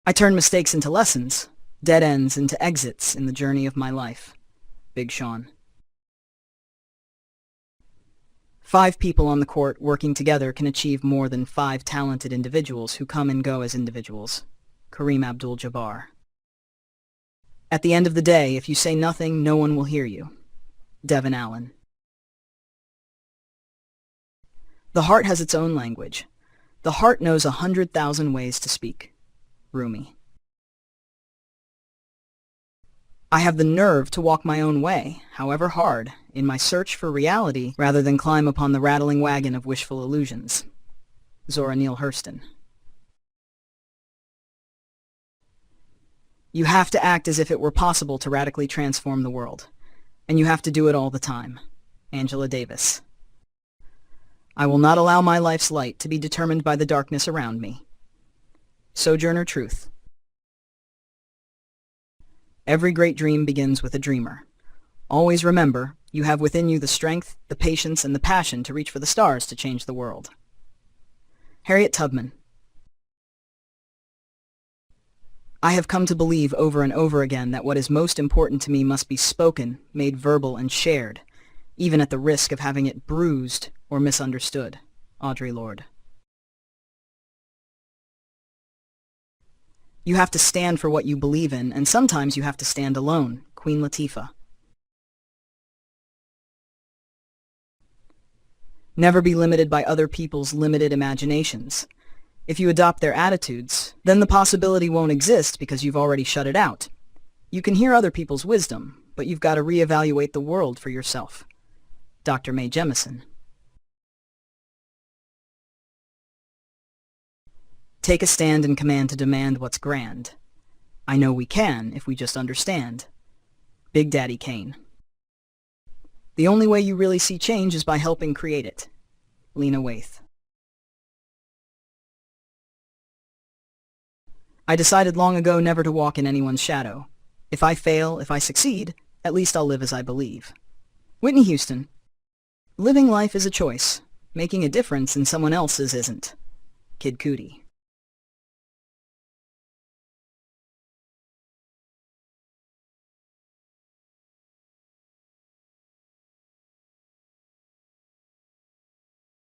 I turn mistakes into lessons, dead ends into exits in the journey of my life. Big Sean. 5 people on the court working together can achieve more than 5 talented individuals who come and go as individuals. Kareem Abdul-Jabbar. At the end of the day, if you say nothing, no one will hear you. Devin Allen. The heart has its own language. The heart knows 100,000 ways to speak. Rumi. I have the nerve to walk my own way, however hard, in my search for reality rather than climb upon the rattling wagon of wishful illusions. Zora Neale Hurston. You have to act as if it were possible to radically transform the world, and you have to do it all the time. Angela Davis. I will not allow my life's light to be determined by the darkness around me. Sojourner Truth. Every great dream begins with a dreamer. Always remember, you have within you the strength, the patience, and the passion to reach for the stars to change the world. Harriet Tubman. I have come to believe over and over again that what is most important to me must be spoken, made verbal, and shared, even at the risk of having it bruised or misunderstood. Audre Lorde. You have to stand for what you believe in, and sometimes you have to stand alone. Queen Latifah. Never be limited by other people's limited imaginations. If you adopt their attitudes, then the possibility won't exist because you've already shut it out. You can hear other people's wisdom, but you've got to reevaluate the world for yourself. Dr. Mae Jemison. Take a stand and command to demand what's grand. I know we can if we just understand. Big Daddy Kane. The only way you really see change is by helping create it. Lena Waithe. I decided long ago never to walk in anyone's shadow. If I fail, if I succeed, at least I'll live as I believe. Whitney Houston. Living life is a choice. Making a difference in someone else's isn't. Kid Cudi.